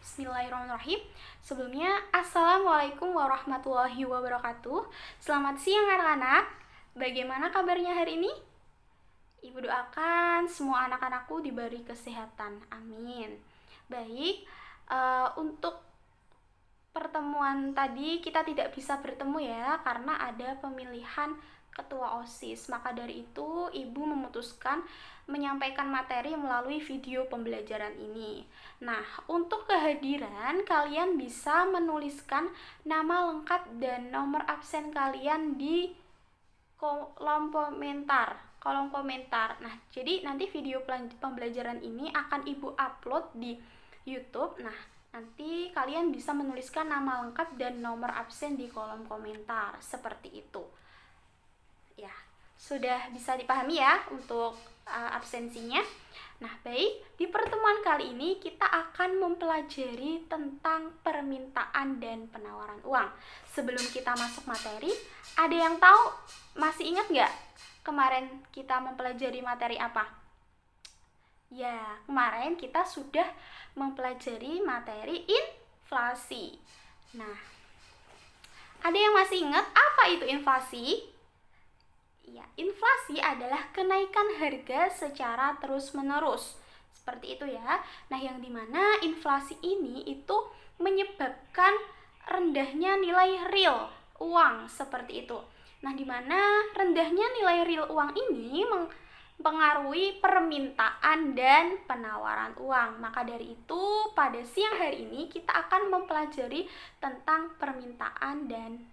Bismillahirrahmanirrahim. Sebelumnya, Assalamualaikum warahmatullahi wabarakatuh. Selamat siang anak-anak. Bagaimana kabarnya hari ini? Ibu doakan semua anak-anakku diberi kesehatan. Amin. Baik, untuk pertemuan tadi kita tidak bisa bertemu ya, karena ada pemilihan ketua OSIS. Maka dari itu, Ibu memutuskan menyampaikan materi melalui video pembelajaran ini. Nah, untuk kehadiran, kalian bisa menuliskan nama lengkap dan nomor absen kalian di kolom komentar. Nah, jadi nanti video pembelajaran ini akan Ibu upload di YouTube. Nah, nanti kalian bisa menuliskan nama lengkap dan nomor absen di kolom komentar seperti itu. Ya, sudah bisa dipahami ya untuk absensinya. Nah, baik, di pertemuan kali ini kita akan mempelajari tentang permintaan dan penawaran uang. Sebelum kita masuk materi, ada yang tahu, masih ingat nggak kemarin kita mempelajari materi apa? Ya, kemarin kita sudah mempelajari materi inflasi. Nah, ada yang masih ingat apa itu inflasi? Ya, inflasi adalah kenaikan harga secara terus-menerus. Seperti itu ya. Nah, yang dimana inflasi ini itu menyebabkan rendahnya nilai real uang seperti itu. Nah, dimana rendahnya nilai real uang ini mempengaruhi permintaan dan penawaran uang. Maka dari itu, pada siang hari ini kita akan mempelajari tentang permintaan dan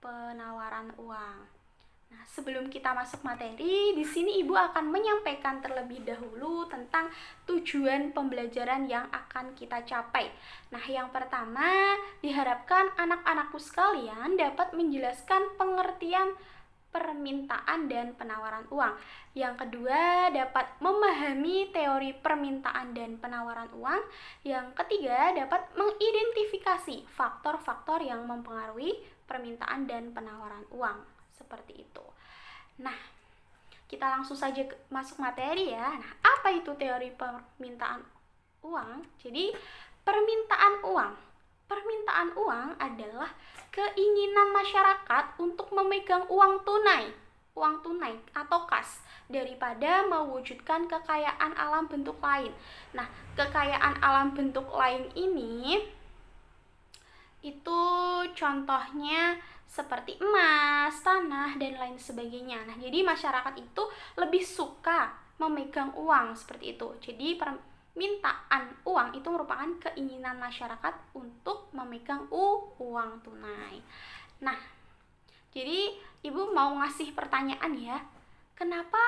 penawaran uang. Nah, sebelum kita masuk materi, di sini Ibu akan menyampaikan terlebih dahulu tentang tujuan pembelajaran yang akan kita capai. Nah, yang pertama, diharapkan anak-anakku sekalian dapat menjelaskan pengertian permintaan dan penawaran uang. Yang kedua, dapat memahami teori permintaan dan penawaran uang. Yang ketiga, dapat mengidentifikasi faktor-faktor yang mempengaruhi permintaan dan penawaran uang. Seperti itu. Nah, kita langsung saja masuk materi ya. Nah, apa itu teori permintaan uang? Jadi, permintaan uang adalah keinginan masyarakat untuk memegang uang tunai atau kas daripada mewujudkan kekayaan alam bentuk lain. Nah, kekayaan alam bentuk lain ini itu contohnya seperti emas, tanah, dan lain sebagainya. Nah, jadi masyarakat itu lebih suka memegang uang seperti itu. Jadi permintaan uang itu merupakan keinginan masyarakat untuk memegang uang tunai. Nah, jadi Ibu mau ngasih pertanyaan ya, kenapa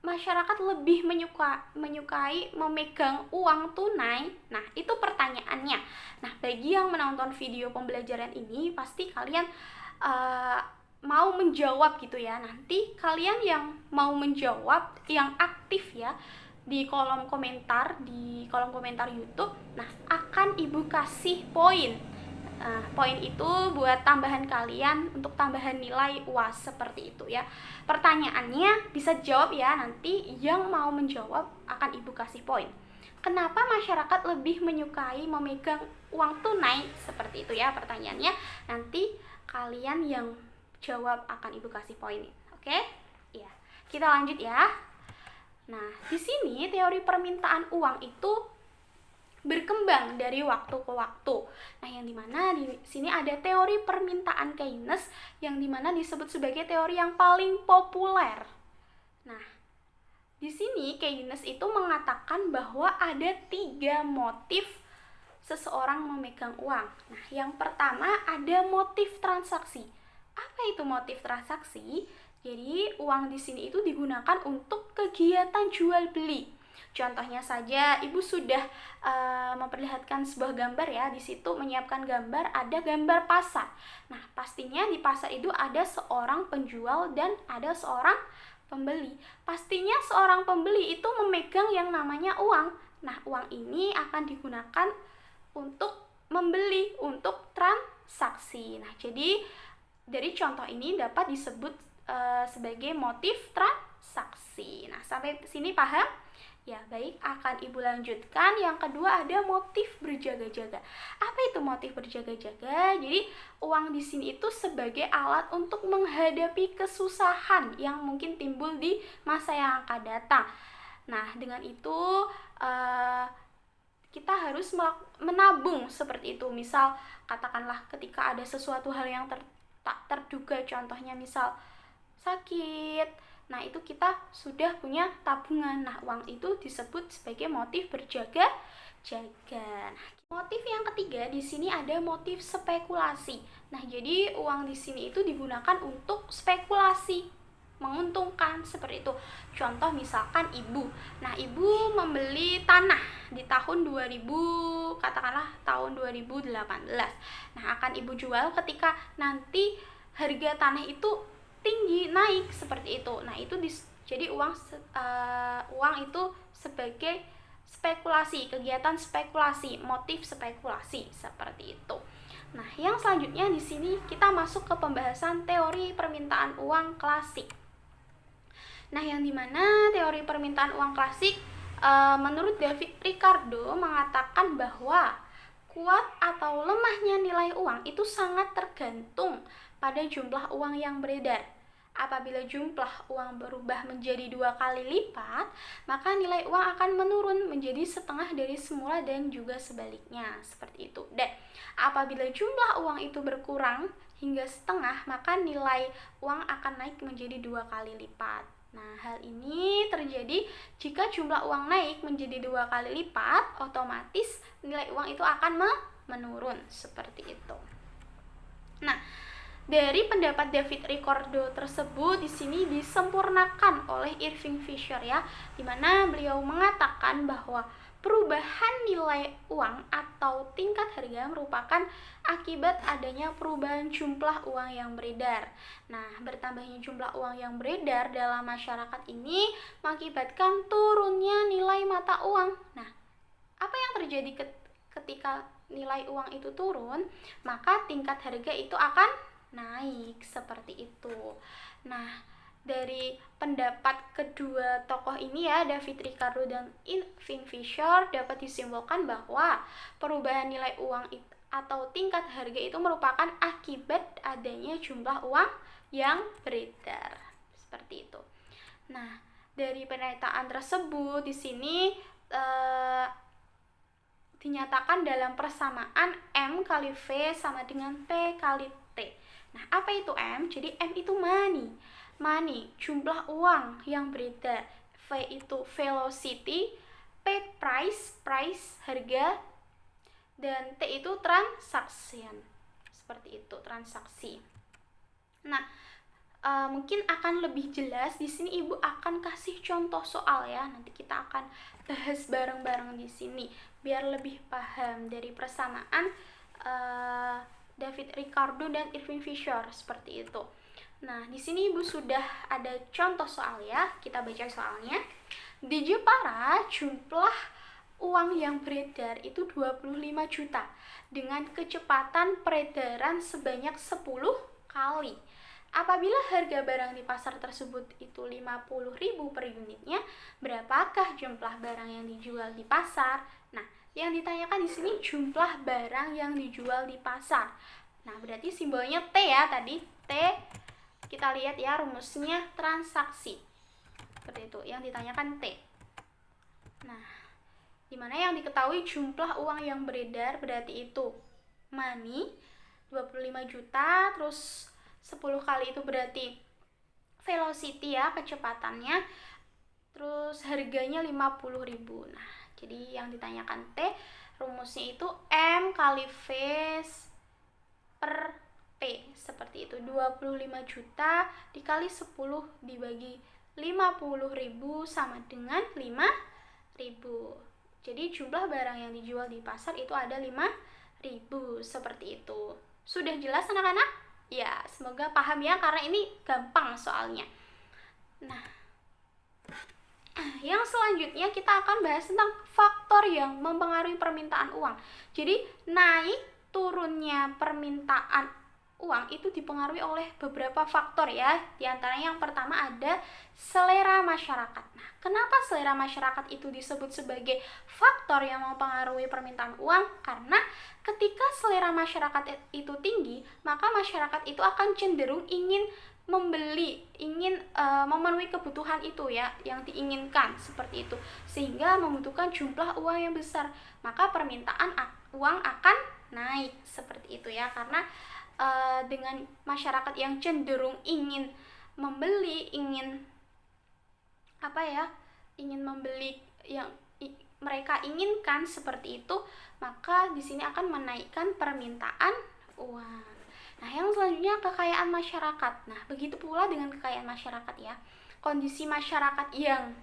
masyarakat lebih menyukai memegang uang tunai? Nah, itu pertanyaannya. Nah, bagi yang menonton video pembelajaran ini, pasti kalian mau menjawab gitu ya. Nanti kalian yang mau menjawab, yang aktif ya, di kolom komentar YouTube, nah akan Ibu kasih poin. Poin itu buat tambahan kalian untuk tambahan nilai UAS seperti itu ya. Pertanyaannya bisa jawab ya, nanti yang mau menjawab akan Ibu kasih poin. Kenapa masyarakat lebih menyukai memegang uang tunai? Seperti itu ya pertanyaannya. Nanti kalian yang jawab akan Ibu kasih poin. Oke? Iya. Kita lanjut ya. Nah, di sini teori permintaan uang itu berkembang dari waktu ke waktu. Nah, yang dimana di sini ada teori permintaan Keynes yang dimana disebut sebagai teori yang paling populer. Nah, di sini Keynes itu mengatakan bahwa ada 3 motif seseorang memegang uang. Nah, yang pertama ada motif transaksi. Apa itu motif transaksi? Jadi, uang di sini itu digunakan untuk kegiatan jual beli. Contohnya saja, Ibu sudah memperlihatkan sebuah gambar ya. Di situ menyiapkan gambar, ada gambar pasar. Nah, pastinya di pasar itu ada seorang penjual dan ada seorang pembeli. Pastinya seorang pembeli itu memegang yang namanya uang. Nah, uang ini akan digunakan untuk membeli, untuk transaksi. Nah, jadi dari contoh ini dapat disebut sebagai motif transaksi. Nah, sampai sini paham? Ya, baik, akan Ibu lanjutkan. Yang kedua ada motif berjaga-jaga. Apa itu motif berjaga-jaga? Jadi, uang di sini itu sebagai alat untuk menghadapi kesusahan yang mungkin timbul di masa yang akan datang. Nah, dengan itu kita harus menabung seperti itu. Misal, katakanlah ketika ada sesuatu hal yang tak terduga, contohnya misal sakit, nah itu kita sudah punya tabungan. Nah, uang itu disebut sebagai motif berjaga-jaga. Nah, motif yang ketiga di sini ada motif spekulasi. Nah, jadi uang di sini itu digunakan untuk spekulasi, menguntungkan seperti itu. Contoh misalkan ibu. Nah, ibu membeli tanah di tahun 2000, katakanlah tahun 2018. Nah, akan ibu jual ketika nanti harga tanah itu tinggi, naik seperti itu. Nah, itu jadi uang itu sebagai spekulasi, kegiatan spekulasi, motif spekulasi seperti itu. Nah, yang selanjutnya di sini kita masuk ke pembahasan teori permintaan uang klasik. Nah, yang dimana teori permintaan uang klasik menurut David Ricardo mengatakan bahwa kuat atau lemahnya nilai uang itu sangat tergantung pada jumlah uang yang beredar. Apabila jumlah uang berubah menjadi 2 kali lipat, maka nilai uang akan menurun menjadi setengah dari semula dan juga sebaliknya, seperti itu. Dan apabila jumlah uang itu berkurang hingga setengah, maka nilai uang akan naik menjadi 2 kali lipat. Nah, hal ini terjadi jika jumlah uang naik menjadi 2 kali lipat, otomatis nilai uang itu akan menurun, seperti itu. Nah, dari pendapat David Ricardo tersebut di sini disempurnakan oleh Irving Fisher ya, di mana beliau mengatakan bahwa perubahan nilai uang atau tingkat harga merupakan akibat adanya perubahan jumlah uang yang beredar. Nah, bertambahnya jumlah uang yang beredar dalam masyarakat ini mengakibatkan turunnya nilai mata uang. Nah, apa yang terjadi ketika nilai uang itu turun? Maka tingkat harga itu akan naik, seperti itu. Nah, dari pendapat kedua tokoh ini ya, David Ricardo dan Irving Fisher, dapat disimpulkan bahwa perubahan nilai uang atau tingkat harga itu merupakan akibat adanya jumlah uang yang beredar, seperti itu. Nah, dari pernyataan tersebut di sini dinyatakan dalam persamaan M kali V sama dengan P kali T. Nah, apa itu M? Jadi M itu money, jumlah uang yang beredar. V itu velocity, P price, harga, dan T itu transaction. Seperti itu, transaksi. Nah, mungkin akan lebih jelas di sini Ibu akan kasih contoh soal ya. Nanti kita akan bahas bareng-bareng di sini biar lebih paham dari persamaan David Ricardo dan Irving Fisher, seperti itu. Nah, di sini Ibu sudah ada contoh soal ya. Kita baca soalnya. Di Jepara, jumlah uang yang beredar itu 25 juta dengan kecepatan peredaran sebanyak 10 kali. Apabila harga barang di pasar tersebut itu 50.000 per unitnya, berapakah jumlah barang yang dijual di pasar? Nah, yang ditanyakan di sini jumlah barang yang dijual di pasar. Nah, berarti simbolnya T ya tadi. T, kita lihat ya rumusnya transaksi. Seperti itu, yang ditanyakan T. Nah, dimana yang diketahui jumlah uang yang beredar berarti itu money 25 juta, terus 10 kali itu berarti velocity ya, kecepatannya, terus harganya 50.000. Nah, jadi yang ditanyakan T, rumusnya itu M kali V per P, seperti itu. 25 juta dikali 10 dibagi 50.000 sama dengan 5.000. Jadi jumlah barang yang dijual di pasar itu ada 5.000, seperti itu. Sudah jelas anak-anak? Ya, semoga paham ya, karena ini gampang soalnya. Nah, yang selanjutnya kita akan bahas tentang faktor yang mempengaruhi permintaan uang. Jadi naik turunnya permintaan uang itu dipengaruhi oleh beberapa faktor ya. Di antaranya yang pertama ada selera masyarakat. Nah, kenapa selera masyarakat itu disebut sebagai faktor yang mempengaruhi permintaan uang? Karena ketika selera masyarakat itu tinggi, maka masyarakat itu akan cenderung ingin membeli, ingin memenuhi kebutuhan itu ya, yang diinginkan seperti itu, sehingga membutuhkan jumlah uang yang besar, maka permintaan uang akan naik seperti itu ya. Karena dengan masyarakat yang cenderung ingin membeli, ingin membeli yang mereka inginkan seperti itu, maka di sini akan menaikkan permintaan uang. Nah, yang selanjutnya kekayaan masyarakat. Nah, begitu pula dengan kekayaan masyarakat ya. Kondisi masyarakat yang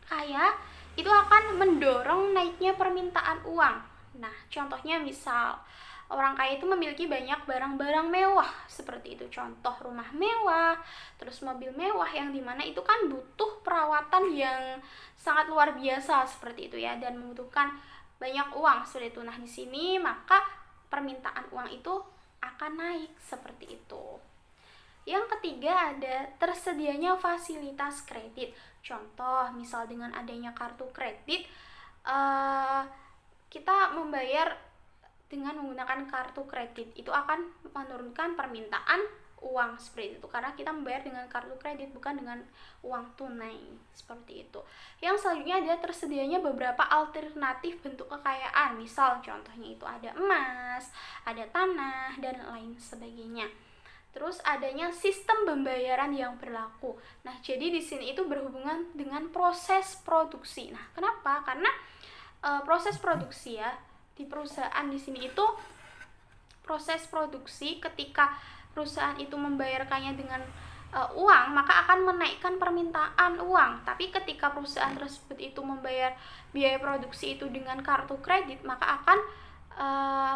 kaya itu akan mendorong naiknya permintaan uang. Nah, contohnya misal orang kaya itu memiliki banyak barang-barang mewah seperti itu, contoh rumah mewah, terus mobil mewah, yang dimana itu kan butuh perawatan yang sangat luar biasa seperti itu ya, dan membutuhkan banyak uang seperti itu. Nah, di sini maka permintaan uang itu akan naik seperti itu. Yang ketiga ada tersedianya fasilitas kredit. Contoh misal dengan adanya kartu kredit, kita membayar dengan menggunakan kartu kredit itu akan menurunkan permintaan uang seperti itu, karena kita membayar dengan kartu kredit bukan dengan uang tunai seperti itu. Yang selanjutnya ada tersedianya beberapa alternatif bentuk kekayaan, misal contohnya itu ada emas, ada tanah, dan lain sebagainya. Terus adanya sistem pembayaran yang berlaku. Nah, jadi di sini itu berhubungan dengan proses produksi. Nah, kenapa? Karena proses produksi ya, di perusahaan di sini itu proses produksi, ketika perusahaan itu membayarkannya dengan uang, maka akan menaikkan permintaan uang. Tapi ketika perusahaan tersebut itu membayar biaya produksi itu dengan kartu kredit, maka akan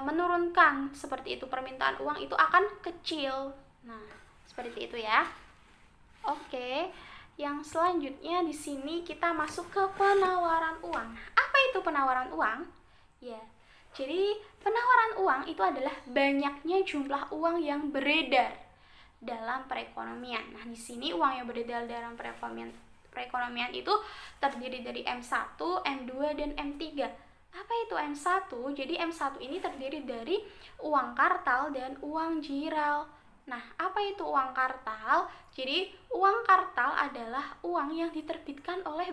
menurunkan seperti itu, permintaan uang itu akan kecil. Nah, seperti itu ya. Oke, yang selanjutnya di sini kita masuk ke penawaran uang. Apa itu penawaran uang? Ya, jadi penawaran uang itu adalah banyaknya jumlah uang yang beredar dalam perekonomian. Nah, di sini uang yang beredar dalam perekonomian itu terdiri dari M1, M2, dan M3. Apa itu M1? Jadi M1 ini terdiri dari uang kartal dan uang jiral. Nah, apa itu uang kartal? Jadi, uang kartal adalah uang yang diterbitkan oleh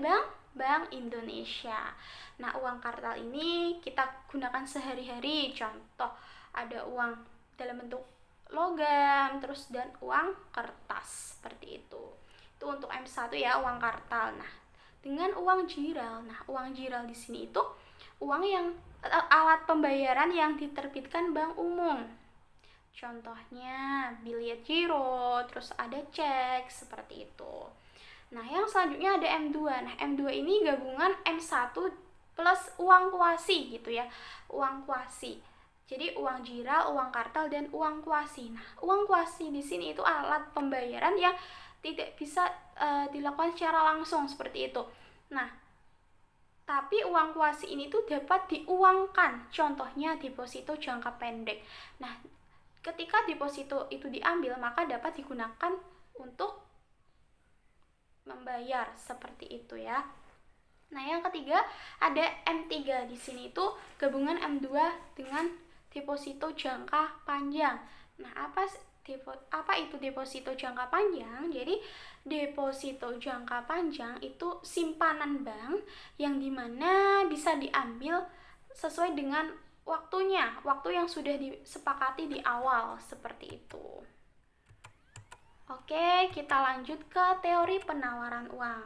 Bank Indonesia. Nah, uang kartal ini kita gunakan sehari-hari. Contoh, ada uang dalam bentuk logam, terus dan uang kertas seperti itu. Itu untuk M1 ya, uang kartal. Nah, dengan uang jiral. Nah, uang jiral di sini itu uang yang alat pembayaran yang diterbitkan bank umum. Contohnya biliet giro, terus ada cek seperti itu. Nah, yang selanjutnya ada M2. Nah, M2 ini gabungan M1 plus uang kuasi gitu ya. Uang kuasi. Jadi uang jiral, uang kartal, dan uang kuasi. Nah, uang kuasi di sini itu alat pembayaran yang tidak bisa dilakukan secara langsung seperti itu. Nah, tapi uang kuasi ini tuh dapat diuangkan. Contohnya deposito jangka pendek. Nah, ketika deposito itu diambil, maka dapat digunakan untuk membayar seperti itu ya. Nah, yang ketiga ada M3. Di sini itu gabungan M2 dengan deposito jangka panjang. Nah, apa itu deposito jangka panjang? Jadi deposito jangka panjang itu simpanan bank yang dimana bisa diambil sesuai dengan waktunya, waktu yang sudah disepakati di awal seperti itu. Oke, kita lanjut ke teori penawaran uang.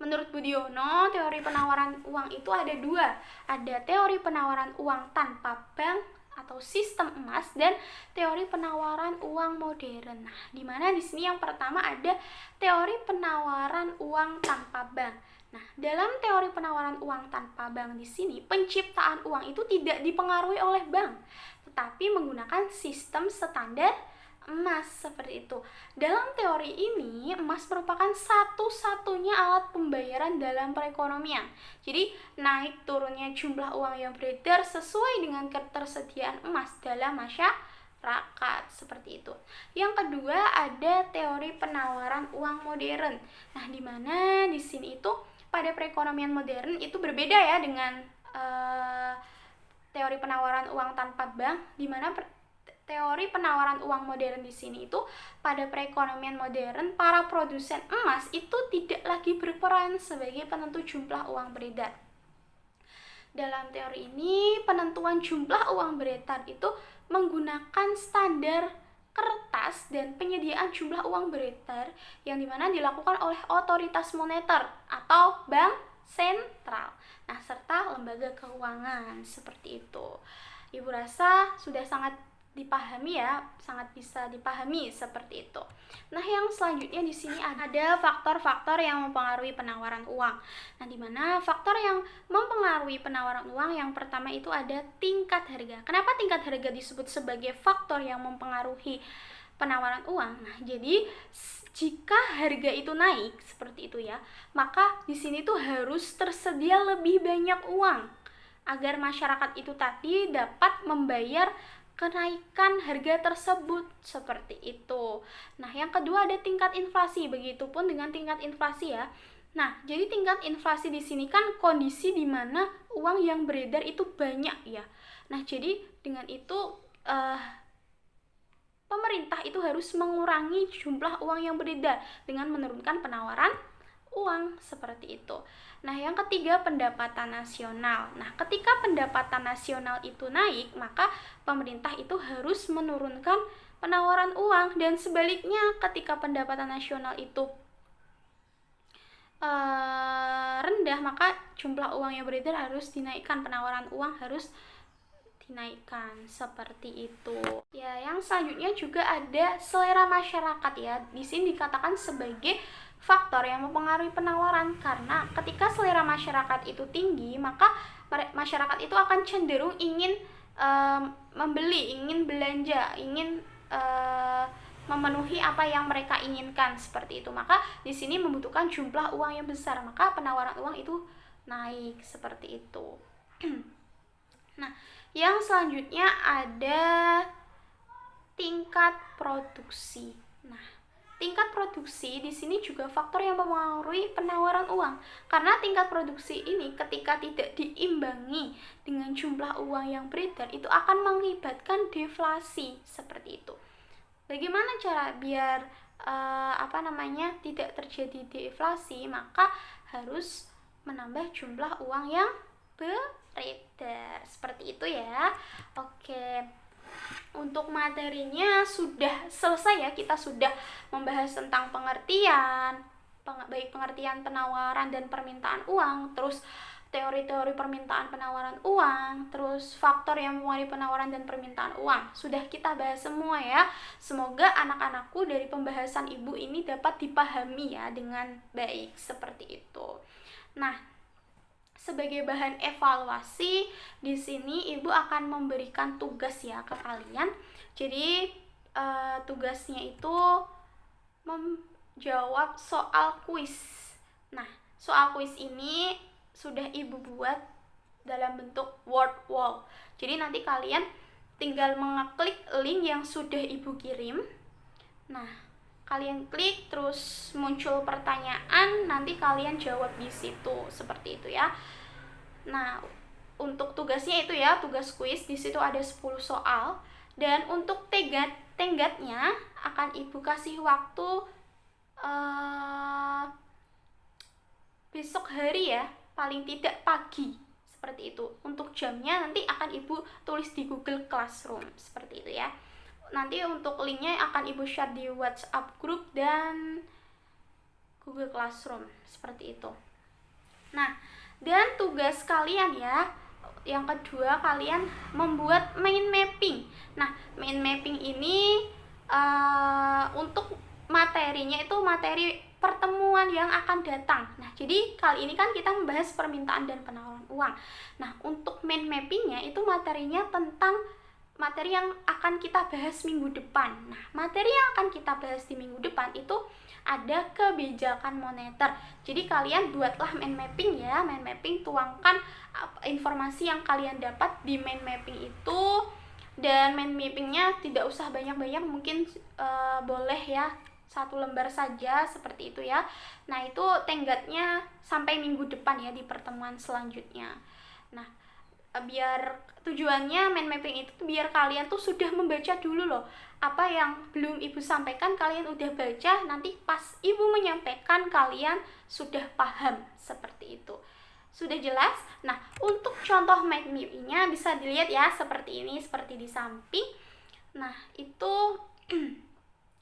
Menurut Budiono, teori penawaran uang itu ada dua. Ada teori penawaran uang tanpa bank atau sistem emas, dan teori penawaran uang modern. Nah, di mana di sini yang pertama ada teori penawaran uang tanpa bank. Nah, dalam teori penawaran uang tanpa bank di sini, penciptaan uang itu tidak dipengaruhi oleh bank, tetapi menggunakan sistem standar emas seperti itu. Dalam teori ini, emas merupakan satu-satunya alat pembayaran dalam perekonomian. Jadi, naik turunnya jumlah uang yang beredar sesuai dengan ketersediaan emas dalam seperti itu. Yang kedua ada teori penawaran uang modern. Nah, di mana di sini itu pada perekonomian modern itu berbeda ya dengan teori penawaran uang tanpa bank, di mana teori penawaran uang modern di sini itu pada perekonomian modern para produsen emas itu tidak lagi berperan sebagai penentu jumlah uang beredar. Dalam teori ini, penentuan jumlah uang beredar itu menggunakan standar kertas dan penyediaan jumlah uang beredar yang dimana dilakukan oleh otoritas moneter atau bank sentral, nah serta lembaga keuangan seperti itu. Ibu rasa sudah sangat dipahami ya, sangat bisa dipahami seperti itu. Nah, yang selanjutnya di sini ada faktor-faktor yang mempengaruhi penawaran uang. Nah, di mana faktor yang mempengaruhi penawaran uang yang pertama itu ada tingkat harga. Kenapa tingkat harga disebut sebagai faktor yang mempengaruhi penawaran uang? Nah, jadi jika harga itu naik seperti itu ya, maka di sini tuh harus tersedia lebih banyak uang agar masyarakat itu tadi dapat membayar kenaikan harga tersebut seperti itu. Nah, yang kedua ada tingkat inflasi. Begitupun dengan tingkat inflasi ya. Nah, jadi tingkat inflasi di sini kan kondisi di mana uang yang beredar itu banyak ya. Nah, jadi dengan itu pemerintah itu harus mengurangi jumlah uang yang beredar dengan menurunkan penawaran uang seperti itu. Nah, yang ketiga pendapatan nasional. Nah, ketika pendapatan nasional itu naik, maka pemerintah itu harus menurunkan penawaran uang, dan sebaliknya ketika pendapatan nasional itu rendah, maka jumlah uang yang beredar harus dinaikkan, penawaran uang harus dinaikkan seperti itu. Ya, yang selanjutnya juga ada selera masyarakat ya. Di sini dikatakan sebagai faktor yang mempengaruhi penawaran, karena ketika selera masyarakat itu tinggi, maka masyarakat itu akan cenderung ingin membeli, ingin belanja, ingin memenuhi apa yang mereka inginkan seperti itu. Maka di sini membutuhkan jumlah uang yang besar, maka penawaran uang itu naik seperti itu. Nah, yang selanjutnya ada tingkat produksi. Nah, tingkat produksi di sini juga faktor yang mempengaruhi penawaran uang, karena tingkat produksi ini ketika tidak diimbangi dengan jumlah uang yang beredar itu akan mengakibatkan deflasi seperti itu. Bagaimana cara biar tidak terjadi deflasi? Maka harus menambah jumlah uang yang beredar seperti itu ya. Oke. Untuk materinya sudah selesai ya, kita sudah membahas tentang pengertian, baik pengertian penawaran dan permintaan uang, terus teori-teori permintaan penawaran uang, terus faktor yang mempengaruhi penawaran dan permintaan uang. Sudah kita bahas semua ya. Semoga anak-anakku dari pembahasan ibu ini dapat dipahami ya dengan baik seperti itu. Nah, sebagai bahan evaluasi, di sini ibu akan memberikan tugas ya ke kalian. Jadi tugasnya itu menjawab soal kuis. Nah, soal kuis ini sudah ibu buat dalam bentuk word wall. Jadi nanti kalian tinggal mengeklik link yang sudah ibu kirim. Nah, kalian klik terus muncul pertanyaan, nanti kalian jawab di situ seperti itu ya. Nah, untuk tugasnya itu ya, tugas kuis di situ ada 10 soal, dan untuk tenggatnya akan ibu kasih waktu besok hari ya, paling tidak pagi seperti itu. Untuk jamnya nanti akan ibu tulis di Google Classroom seperti itu ya. Nanti untuk linknya akan ibu share di WhatsApp group dan Google Classroom seperti itu. Nah, dan tugas kalian ya, yang kedua kalian membuat mind mapping. Nah, mind mapping ini untuk materinya itu materi pertemuan yang akan datang. Nah, jadi kali ini kan kita membahas permintaan dan penawaran uang. Nah, untuk mind mappingnya itu materinya tentang materi yang akan kita bahas minggu depan. Nah, materi yang akan kita bahas di minggu depan itu ada kebijakan moneter. Jadi kalian buatlah mind mapping ya. Mind mapping, tuangkan informasi yang kalian dapat di mind mapping itu Dan mind mappingnya tidak usah banyak-banyak, mungkin boleh ya 1 lembar saja seperti itu ya. Nah, itu tenggatnya sampai minggu depan ya, di pertemuan selanjutnya. Nah, biar tujuannya mind mapping itu biar kalian tuh sudah membaca dulu loh, apa yang belum ibu sampaikan kalian udah baca, nanti pas ibu menyampaikan kalian sudah paham, seperti itu. Sudah jelas? Nah, untuk contoh mind mappingnya bisa dilihat ya, seperti ini, seperti di samping. Nah, itu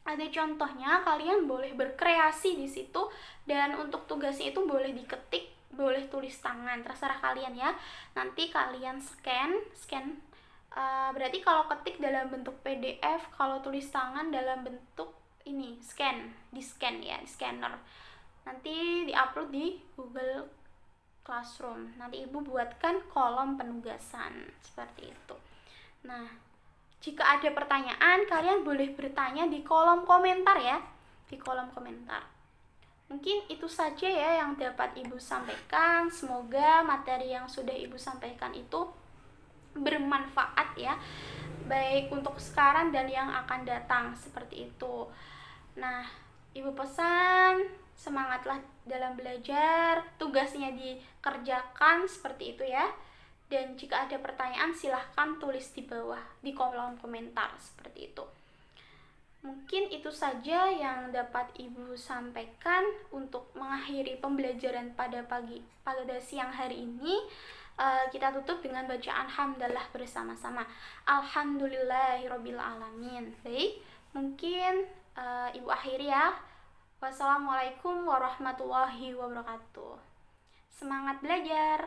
ada contohnya, kalian boleh berkreasi di situ, dan untuk tugasnya itu boleh diketik, boleh tulis tangan, terserah kalian ya. Nanti kalian scan berarti kalau ketik dalam bentuk PDF, kalau tulis tangan dalam bentuk ini di scan ya, di scanner. Nanti diupload di Google Classroom. Nanti ibu buatkan kolom penugasan seperti itu. Nah, jika ada pertanyaan, kalian boleh bertanya di kolom komentar ya, di kolom komentar. Mungkin itu saja ya yang dapat ibu sampaikan. Semoga materi yang sudah ibu sampaikan itu bermanfaat ya, baik untuk sekarang dan yang akan datang, seperti itu. Nah, ibu pesan semangatlah dalam belajar, tugasnya dikerjakan, seperti itu ya. Dan jika ada pertanyaan silahkan tulis di bawah di kolom komentar, seperti itu. Mungkin itu saja yang dapat ibu sampaikan untuk mengakhiri pembelajaran pada siang hari ini. Kita tutup dengan bacaan hamdalah bersama-sama. Alhamdulillahirabbil alamin. Baik, mungkin ibu akhiri ya. Wassalamualaikum warahmatullahi wabarakatuh. Semangat belajar.